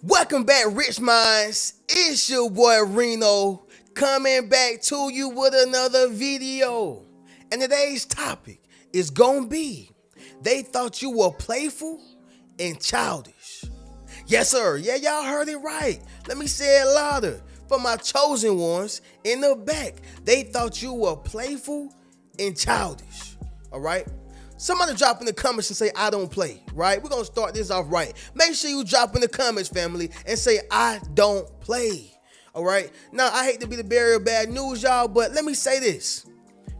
Welcome back, Rich Minds. It's your boy Reno coming back to you with another video. And today's topic is gonna be they thought you were playful and childish. Yes, sir. Yeah, y'all heard it right. Let me say it louder. For my chosen ones in the back, they thought you were playful and childish. All right? Somebody drop in the comments and say, I don't play, right? We're going to start this off right. Make sure you drop in the comments, family, and say, I don't play. All right? Now, I hate to be the bearer of bad news, y'all, but let me say this.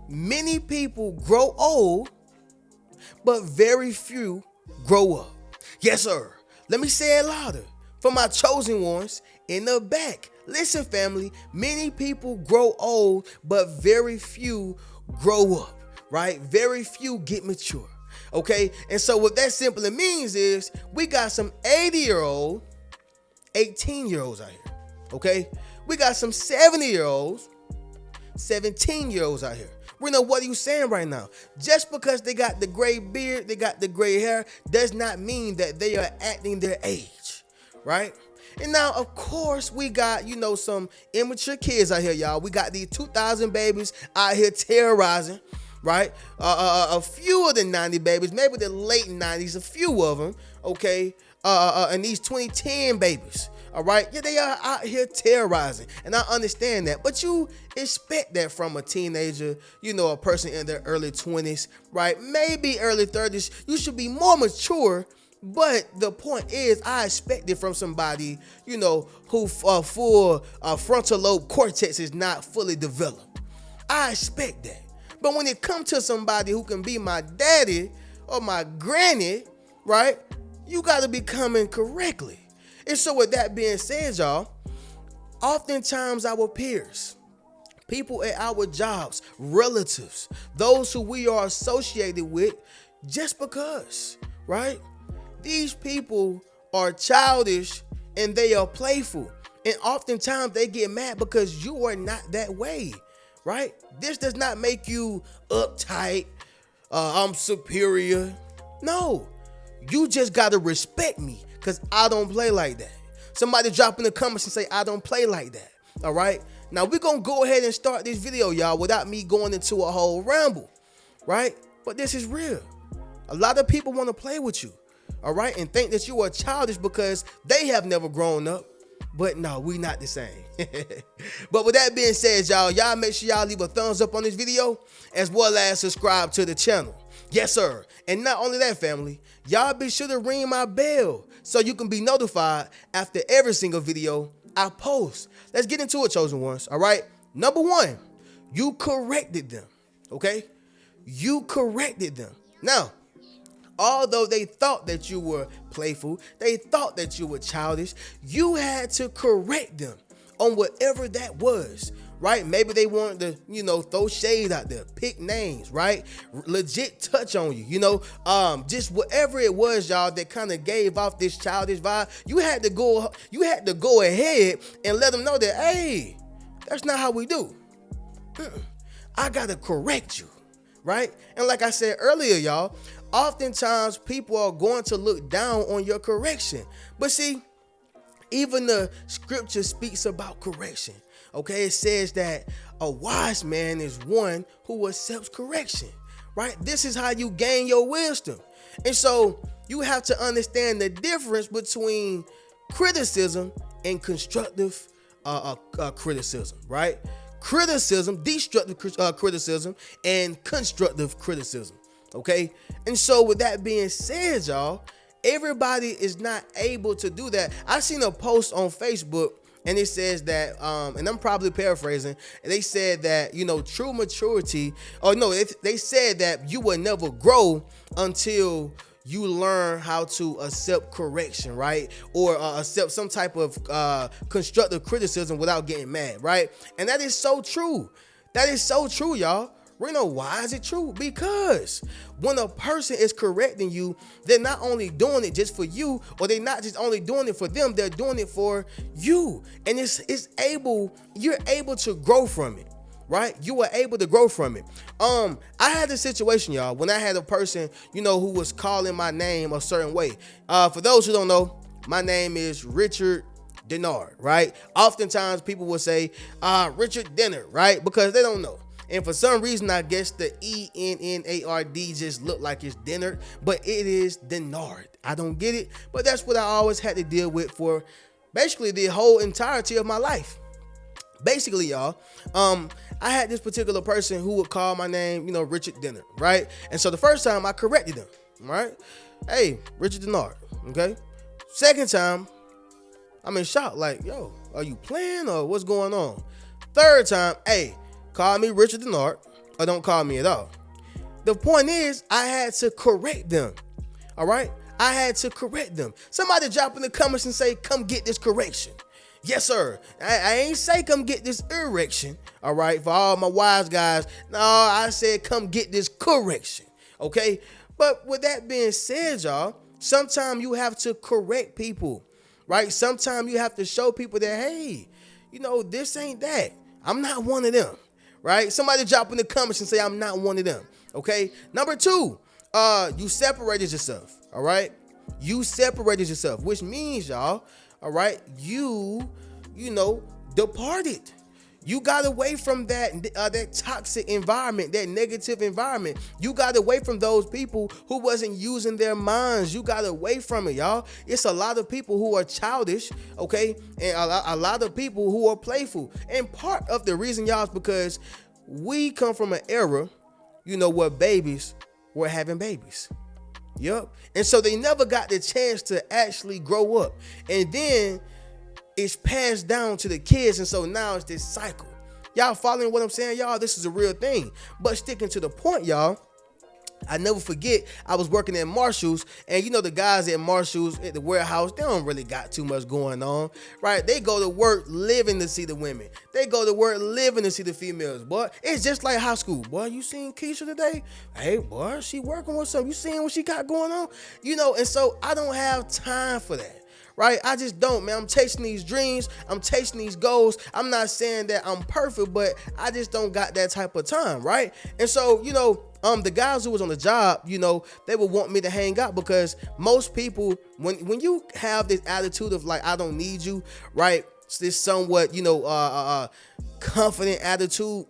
Many people grow old, but very few grow up. Yes, sir. Let me say it louder. For my chosen ones in the back. Listen, family, many people grow old, but very few grow up, right? Very few get mature, okay? And so what that simply means is we got some 80-year-old, 18-year-olds out here, okay? We got some 70-year-olds, 17-year-olds out here. Reno, what are you saying right now? Just because they got the gray beard, they got the gray hair, does not mean that they are acting their age, right? And now, of course, we got, some immature kids out here, y'all. We got these 2000 babies out here terrorizing, right? A few of the 90 babies, maybe the late 90s, a few of them, okay? And these 2010 babies, all right? Yeah, they are out here terrorizing, and I understand that. But you expect that from a teenager, a person in their early 20s, right? Maybe early 30s. You should be more mature. But the point is, I expect it from somebody, who full frontal lobe cortex is not fully developed. I expect that. But when it comes to somebody who can be my daddy or my granny, right, you got to be coming correctly. And so with that being said, y'all, oftentimes our peers, people at our jobs, relatives, those who we are associated with just because, right? These people are childish and they are playful. And oftentimes they get mad because you are not that way, right? This does not make you uptight, I'm superior. No, you just got to respect me because I don't play like that. Somebody drop in the comments and say, I don't play like that, all right? Now, we're going to go ahead and start this video, y'all, without me going into a whole ramble, right? But this is real. A lot of people want to play with you. All right, and think that you are childish because they have never grown up. But no, we not the same. But with that being said, y'all make sure y'all leave a thumbs up on this video as well as subscribe to the channel. Yes, sir. And not only that, family, y'all be sure to ring my bell so you can be notified after every single video I post. Let's get into it, chosen ones. All right. Number one, you corrected them. Okay, you corrected them. Now, although they thought that you were playful, they thought that you were childish, you had to correct them on whatever that was, right? Maybe they wanted to, throw shade out there, pick names, right? Legit touch on you, just whatever it was, y'all, that kind of gave off this childish vibe. You had to go ahead and let them know that, hey, that's not how we do. I gotta correct you, right? And like I said earlier, y'all, oftentimes people are going to look down on your correction. But see, even the scripture speaks about correction. Okay, it says that a wise man is one who accepts correction, right? This is how you gain your wisdom. And so you have to understand the difference between criticism and constructive criticism, right? Criticism, destructive criticism, and constructive criticism. Okay, and so with that being said, y'all, everybody is not able to do that. I seen a post on Facebook and it says that, and I'm probably paraphrasing, and they said that, true maturity, or no, they said that you will never grow until you learn how to accept correction, right? Or accept some type of constructive criticism without getting mad, right? And that is so true. That is so true, y'all. Reno, why is it true? Because when a person is correcting you, they're not only doing it just for you, or they're not just only doing it for them, they're doing it for you. And you're able to grow from it, right? You were able to grow from it. I had a situation, y'all, when I had a person, who was calling my name a certain way. For those who don't know, my name is Richard Denard, right? Oftentimes people will say, Richard Dinner, right? Because they don't know. And for some reason, I guess the ENNARD just look like it's dinner, but it is Denard. I don't get it, but that's what I always had to deal with for basically the whole entirety of my life. Basically, y'all, I had this particular person who would call my name, Richard Dinner, right? And so the first time I corrected him, right? Hey, Richard Denard, okay? Second time, I'm in shock, like, yo, are you playing or what's going on? Third time, hey, call me Richard Denard or don't call me at all. The point is, I had to correct them, all right? I had to correct them. Somebody drop in the comments and say, come get this correction. Yes, sir. I ain't say come get this erection, all right, for all my wise guys. No, I said come get this correction, okay? But with that being said, y'all, sometimes you have to correct people, right? Sometimes you have to show people that, hey, this ain't that. I'm not one of them, right? Somebody drop in the comments and say I'm not one of them, okay? Number two, you separated yourself, all right? You separated yourself, which means, y'all, all right, you departed. You got away from that toxic environment, that negative environment. You got away from those people who wasn't using their minds. You got away from it, y'all. It's a lot of people who are childish, okay, and a lot of people who are playful. And part of the reason, y'all, is because we come from an era, where babies were having babies. Yep. And so they never got the chance to actually grow up. And then it's passed down to the kids. And so now it's this cycle. Y'all following what I'm saying, y'all? This is a real thing. But sticking to the point, y'all, I never forget, I was working at Marshall's, and the guys at Marshall's at the warehouse, they don't really got too much going on, right? They go to work living to see the women. They go to work living to see the females, boy. It's just like high school. Boy, you seen Keisha today? Hey, boy, she working with something. You seeing what she got going on? And so I don't have time for that. Right? I just don't, man. I'm chasing these dreams. I'm chasing these goals. I'm not saying that I'm perfect, but I just don't got that type of time, right? And so, the guys who was on the job, they would want me to hang out because most people, when you have this attitude of like, I don't need you, right? It's this somewhat, confident attitude.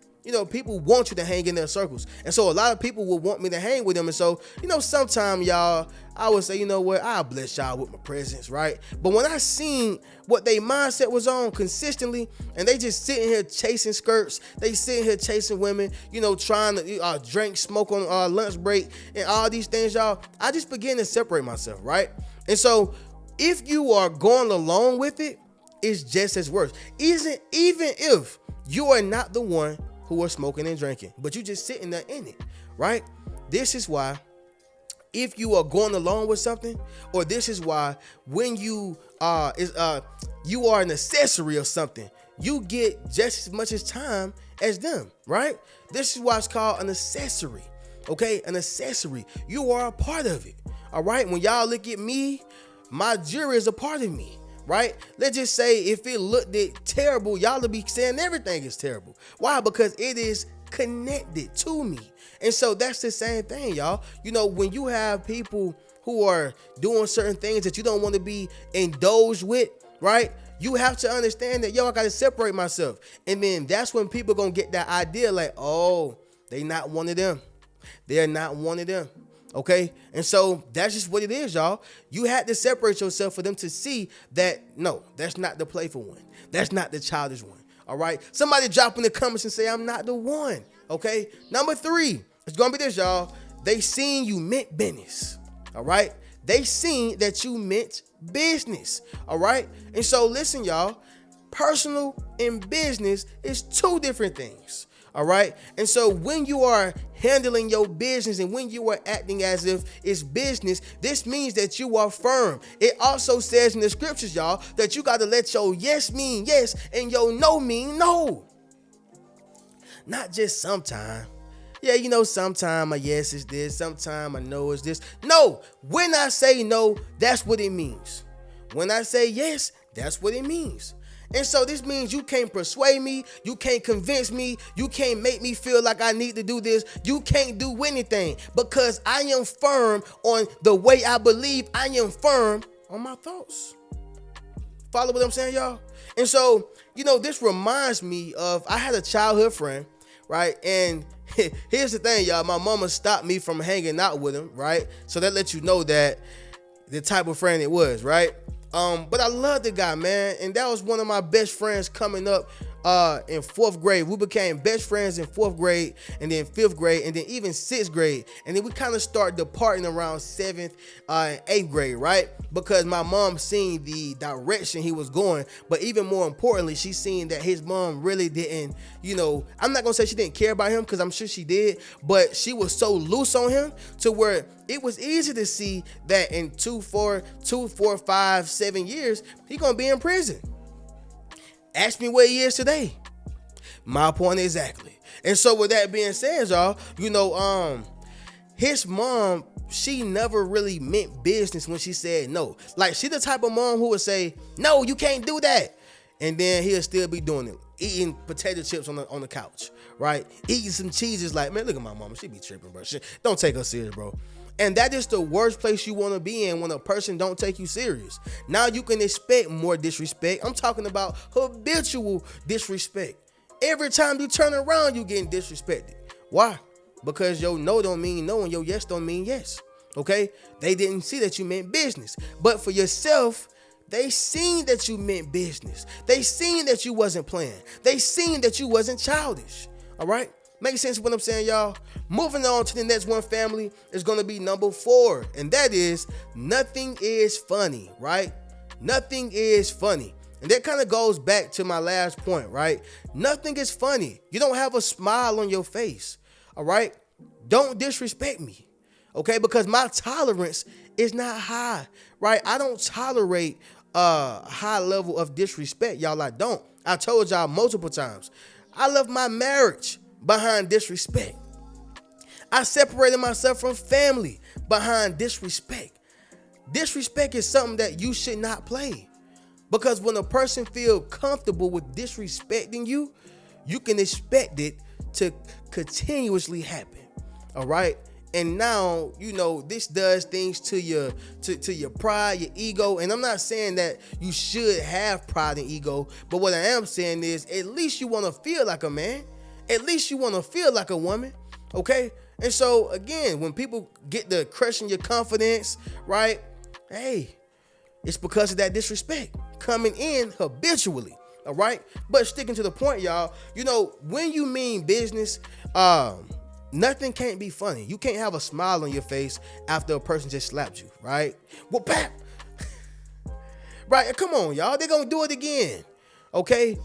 People want you to hang in their circles. And so a lot of people will want me to hang with them. And so, sometimes, y'all, I would say, what, I'll bless y'all with my presence, right? But when I seen what their mindset was on consistently, and they just sitting here chasing skirts, they sitting here chasing women, trying to drink, smoke on lunch break, and all these things, y'all, I just began to separate myself, right? And so if you are going along with it, it's just as worse. Even if you are not the one who are smoking and drinking, but you just sitting there in it, right? This is why if you are going along with something, or this is why when you are an accessory of something, you get just as much as time as them, right? This is why it's called an accessory, okay? An accessory. You are a part of it, all right? When y'all look at me, my jewelry is a part of me. Right? Let's just say if it looked terrible, y'all will be saying everything is terrible. Why? Because it is connected to me. And so that's the same thing, y'all. When you have people who are doing certain things that you don't want to be indulged with, right? You have to understand that, I got to separate myself. And then that's when people going to get that idea like, oh, they not one of them. They're not one of them. Okay, and so that's just what it is, y'all. You had to separate yourself for them to see that, no, that's not the playful one. That's not the childish one, all right? Somebody drop in the comments and say, I'm not the one, okay? Number three, it's going to be this, y'all. They seen you meant business, all right? They seen that you meant business, all right? And so listen, y'all, personal and business is two different things. All right. And so when you are handling your business and when you are acting as if it's business, this means that you are firm. It also says in the scriptures, y'all, that you got to let your yes mean yes and your no mean no. Not just sometime. Yeah, sometime a yes is this, sometime a no is this. No, when I say no, that's what it means. When I say yes, that's what it means. And so this means you can't persuade me, you can't convince me, you can't make me feel like I need to do this, you can't do anything because I am firm on the way I believe, I am firm on my thoughts. Follow what I'm saying, y'all? And so, this reminds me of, I had a childhood friend, right? And here's the thing, y'all. My mama stopped me from hanging out with him, right? So that lets you know that the type of friend it was, right? But I love the guy, man. And that was one of my best friends coming up in fourth grade. We became best friends in fourth grade, and then fifth grade, and then even sixth grade. And then we kind of start departing around seventh and eighth grade, right? Because my mom seen the direction he was going. But even more importantly, she seen that his mom really didn't, I'm not going to say she didn't care about him, because I'm sure she did. But she was so loose on him to where it was easy to see that in 2, 4, 5, 7 years, he going to be in prison. Ask me where he is today. My point exactly. And so with that being said, y'all, his mom, she never really meant business when she said no. Like, she the type of mom who would say, no, you can't do that. And then he'll still be doing it. Eating potato chips on the couch, right? Eating some cheeses. Like, man, look at my mama. She be tripping, bro. Don't take her serious, bro. And that is the worst place you want to be in, when a person don't take you serious. Now you can expect more disrespect. I'm talking about habitual disrespect. Every time you turn around, you getting disrespected. Why? Because your no don't mean no and your yes don't mean yes. Okay? They didn't see that you meant business. But for yourself, they seen that you meant business. They seen that you wasn't playing. They seen that you wasn't childish. All right? Make sense of what I'm saying, y'all? Moving on to the next one, family, is going to be number 4. And that is, nothing is funny, right? Nothing is funny. And that kind of goes back to my last point, right? Nothing is funny. You don't have a smile on your face, all right? Don't disrespect me, okay? Because my tolerance is not high, right? I don't tolerate a high level of disrespect, y'all. I don't. I told y'all multiple times. I love my marriage behind disrespect. I separated myself from family behind disrespect. Disrespect is something that you should not play, because when a person feels comfortable with disrespecting you, you can expect it to continuously happen. All right. And now, this does things to your pride, your ego. And I'm not saying that you should have pride and ego, but what I am saying is, at least you want to feel like a man. At least you want to feel like a woman, okay? And so, again, when people get to crushing your confidence, right? Hey, it's because of that disrespect coming in habitually, all right? But sticking to the point, y'all, when you mean business, nothing can't be funny. You can't have a smile on your face after a person just slapped you, right? Well, pap. Right? Come on, y'all. They're going to do it again, okay?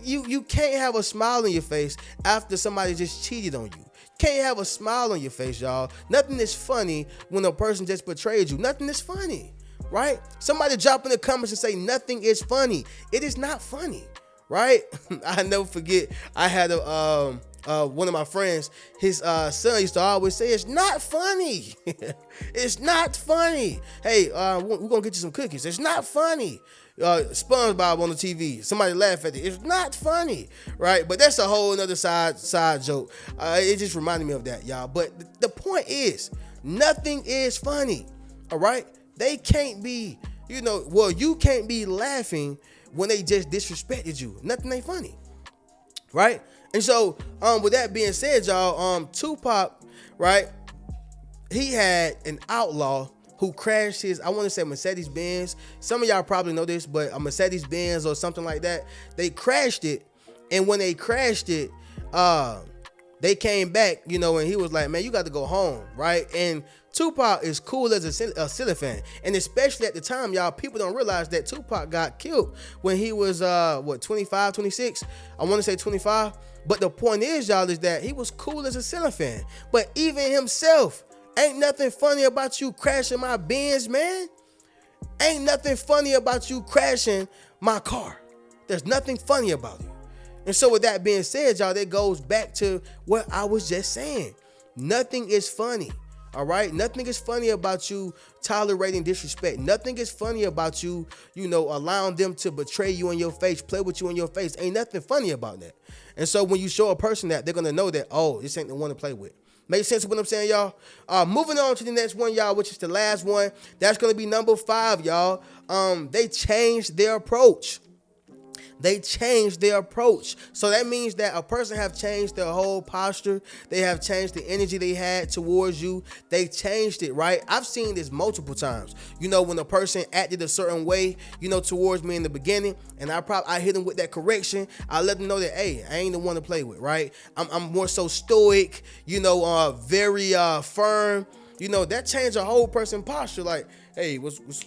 You can't have a smile on your face after somebody just cheated on you. Can't have a smile on your face, y'all. Nothing is funny when a person just betrayed you. Nothing is funny, right? Somebody drop in the comments and say nothing is funny. It is not funny, right? I never forget. I had one of my friends. His son used to always say, "It's not funny. It's not funny. Hey, we're gonna get you some cookies. It's not funny." SpongeBob on the TV. Somebody laugh at it. It's not funny, right? But that's a whole another side joke. It just reminded me of that, y'all. But the point is, nothing is funny, all right? They can't be, you can't be laughing when they just disrespected you. Nothing ain't funny, right? And so, with that being said, y'all, Tupac, right? He had an outlaw who crashed his, I want to say Mercedes-Benz. Some of y'all probably know this, but a Mercedes-Benz or something like that. They crashed it, and when they crashed it, they came back, and he was like, man, you got to go home, right? And Tupac is cool as a silly fan. And especially at the time, y'all, people don't realize that Tupac got killed when he was, 25, 26? I want to say 25. But the point is, y'all, is that he was cool as a silly fan. But even himself, ain't nothing funny about you crashing my Benz, man. Ain't nothing funny about you crashing my car. There's nothing funny about it. And so with that being said, y'all, that goes back to what I was just saying. Nothing is funny. All right. Nothing is funny about you tolerating disrespect. Nothing is funny about you, allowing them to betray you in your face, play with you in your face. Ain't nothing funny about that. And so when you show a person that, they're going to know that, oh, this ain't the one to play with. Make sense of what I'm saying, y'all? Moving on to the next one, y'all, which is the last one. That's gonna be number 5, y'all. They changed their approach. They changed their approach. So that means that a person have changed their whole posture. They have changed the energy they had towards you. They changed it, right? I've seen this multiple times. When a person acted a certain way, towards me in the beginning, and I hit them with that correction. I let them know that, hey, I ain't the one to play with, right? I'm more so stoic, very firm. That changed a whole person posture. Like, hey,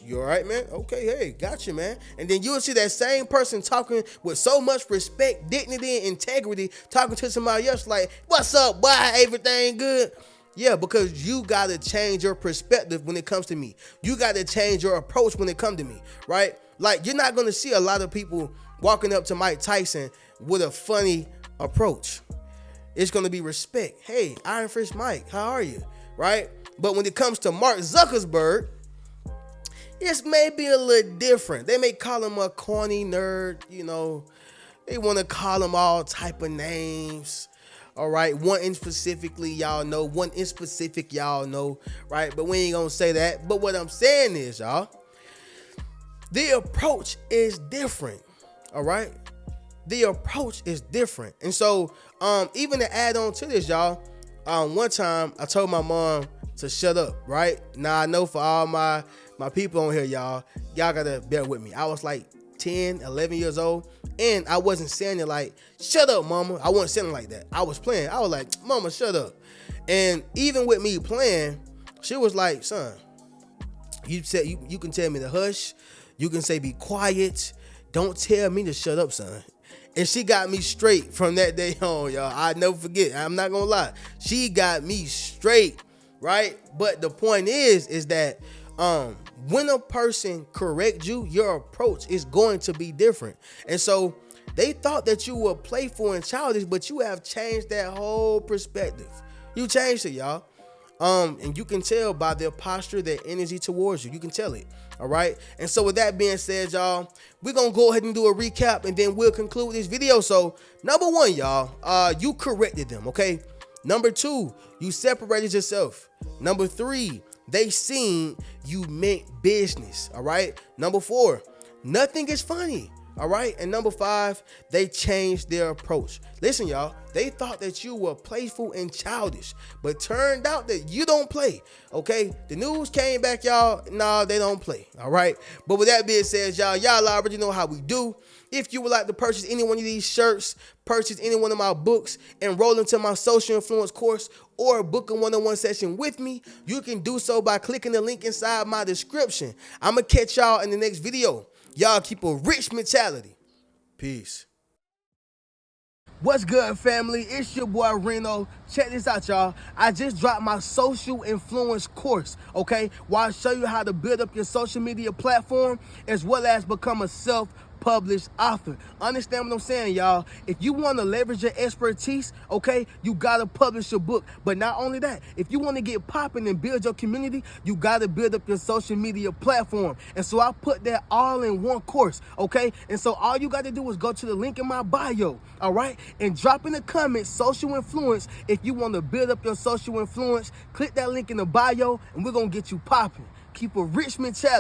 you all right, man? Okay, hey, gotcha, man. And then you'll see that same person talking with so much respect, dignity, and integrity, talking to somebody else like, what's up, boy? Everything good? Yeah, because you got to change your perspective when it comes to me. You got to change your approach when it comes to me, right? Like, you're not going to see a lot of people walking up to Mike Tyson with a funny approach. It's going to be respect. Hey, Iron Fist Mike, how are you? Right? But when it comes to Mark Zuckerberg, it's maybe a little different. They may call him a corny nerd, They want to call him all type of names. All right, one in specific y'all know, right? But we ain't gonna say that. But what I'm saying is, y'all, the approach is different. All right, the approach is different. And so, even to add on to this, y'all, one time I told my mom to shut up, right? Now I know for all my people on here, y'all gotta bear with me. I was like 10, 11 years old, and I wasn't saying it like, shut up, mama. I wasn't saying it like that. I was playing. I was like, mama, shut up. And even with me playing, she was like, son, you can tell me to hush. You can say be quiet. Don't tell me to shut up, son. And she got me straight from that day on, y'all. I never forget. I'm not gonna lie. She got me straight, right? But the point is that when a person corrects you, your approach is going to be different. And so they thought that you were playful and childish, but you have changed that whole perspective. You changed it, y'all. And you can tell by their posture, their energy towards you. You can tell it. All right. And so with that being said, y'all, we're going to go ahead and do a recap, and then we'll conclude this video. So number 1, y'all, you corrected them. Okay. Number 2, you separated yourself. Number 3, they seen you meant business. All right. Number 4, nothing is funny. All right. And number 5, they changed their approach. Listen, y'all, they thought that you were playful and childish, but turned out that you don't play. Okay. The news came back, y'all. No, they don't play. All right. But with that being said, y'all already know how we do. If you would like to purchase any one of these shirts, purchase any one of my books, enroll into my social influence course, or book a one-on-one session with me, you can do so by clicking the link inside my description. I'm going to catch y'all in the next video. Y'all keep a rich mentality. Peace. What's good, family? It's your boy Reno. Check this out, y'all. I just dropped my social influence course, okay? Where I show you how to build up your social media platform as well as become a self-published author. Understand what I'm saying, y'all? If you want to leverage your expertise, okay, you got to publish your book. But not only that, if you want to get popping and build your community, you got to build up your social media platform. And so I put that all in one course, okay? And so all you got to do is go to the link in my bio, all right? And drop in the comments, social influence. If you want to build up your social influence, click that link in the bio, and we're going to get you popping. Keep a rich mentality.